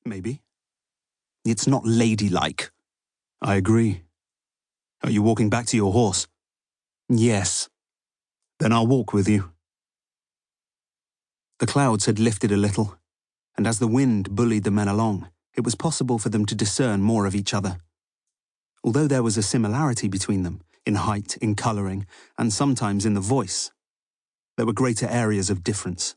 Maybe. It's not ladylike. I agree. Are you walking back to your horse? Yes. Then I'll walk with you. The clouds had lifted a little, and as the wind bullied the men along, it was possible for them to discern more of each other. Although there was a similarity between them, in height, in colouring, and sometimes in the voice, there were greater areas of difference.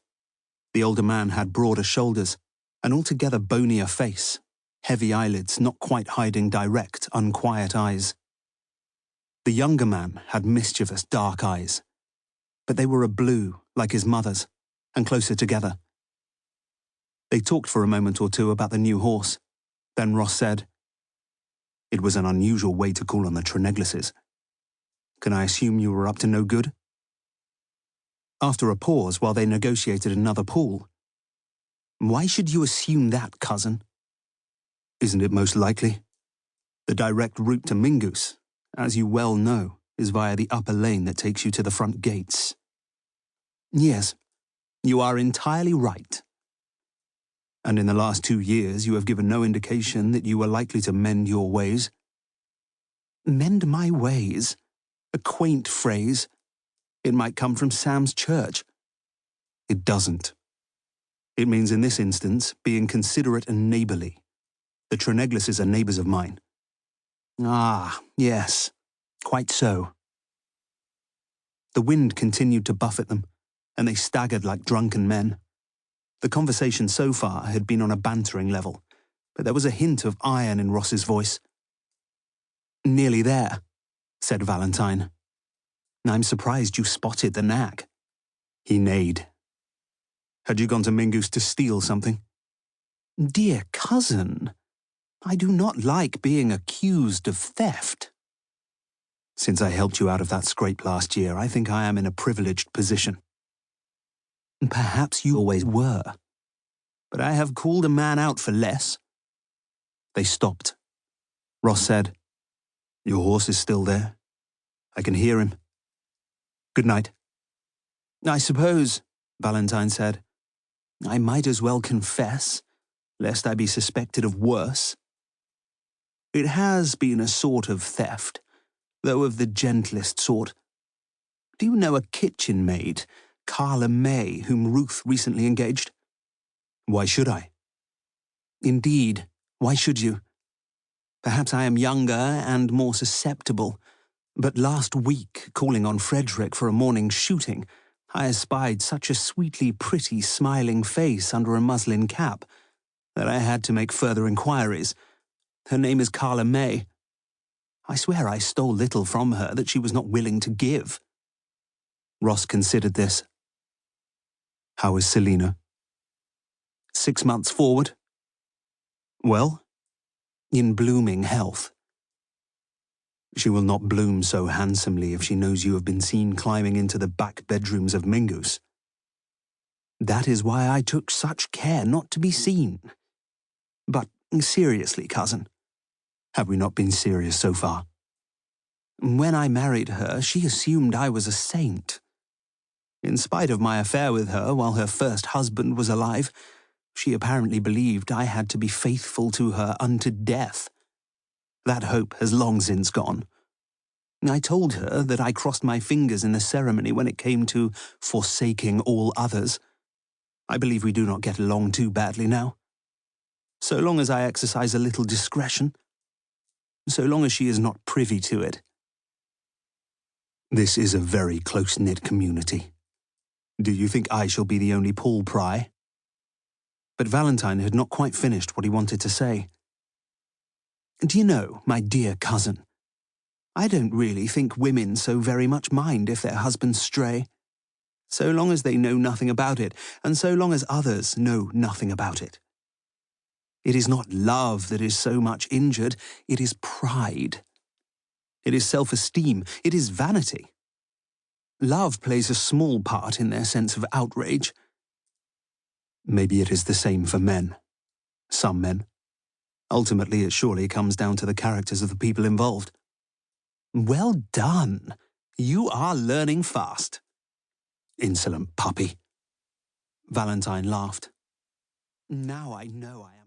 The older man had broader shoulders, an altogether bonier face, heavy eyelids not quite hiding direct, unquiet eyes. The younger man had mischievous dark eyes, but they were a blue, like his mother's, and closer together. They talked for a moment or two about the new horse. Then Ross said, "It was an unusual way to call on the Trineglases. Can I assume you were up to no good?" After a pause while they negotiated another pool, "Why should you assume that, cousin?" "Isn't it most likely? The direct route to Mingoose, as you well know, is via the upper lane that takes you to the front gates." "Yes, you are entirely right." "And in the last 2 years you have given no indication that you were likely to mend your ways." "Mend my ways? A quaint phrase. It might come from Sam's church." "It doesn't. It means in this instance being considerate and neighbourly. The Trineglases are neighbours of mine." "Ah, yes, quite so." The wind continued to buffet them, and they staggered like drunken men. The conversation so far had been on a bantering level, but there was a hint of iron in Ross's voice. "Nearly there," said Valentine. "I'm surprised you spotted the nag." He neighed. "Had you gone to Mingoose to steal something?" "Dear cousin, I do not like being accused of theft." "Since I helped you out of that scrape last year, I think I am in a privileged position." "Perhaps you always were. But I have called a man out for less." They stopped. Ross said, "Your horse is still there. I can hear him. Good night." "I suppose," Valentine said, "I might as well confess, lest I be suspected of worse. It has been a sort of theft, though of the gentlest sort. Do you know a kitchen maid, Carla May, whom Ruth recently engaged?" "Why should I?" "Indeed, why should you? Perhaps I am younger and more susceptible, but last week, calling on Frederick for a morning's shooting, I espied such a sweetly pretty smiling face under a muslin cap that I had to make further inquiries. Her name is Carla May. I swear I stole little from her that she was not willing to give." Ross considered this. "How is Selina?" "6 months forward." "Well?" "In blooming health." "She will not bloom so handsomely if she knows you have been seen climbing into the back bedrooms of Mingoose." "That is why I took such care not to be seen. But seriously, cousin." "Have we not been serious so far?" "When I married her, she assumed I was a saint. In spite of my affair with her while her first husband was alive, she apparently believed I had to be faithful to her unto death. That hope has long since gone. I told her that I crossed my fingers in the ceremony when it came to forsaking all others. I believe we do not get along too badly now. So long as I exercise a little discretion, so long as she is not privy to it." "This is a very close-knit community. Do you think I shall be the only Paul Pry?" But Valentine had not quite finished what he wanted to say. "Do you know, my dear cousin, I don't really think women so very much mind if their husbands stray, so long as they know nothing about it, and so long as others know nothing about it. It is not love that is so much injured, it is pride. It is self-esteem, it is vanity. Love plays a small part in their sense of outrage." "Maybe it is the same for men. Some men. Ultimately, it surely comes down to the characters of the people involved." "Well done. You are learning fast." "Insolent puppy." Valentine laughed. "Now I know I am..."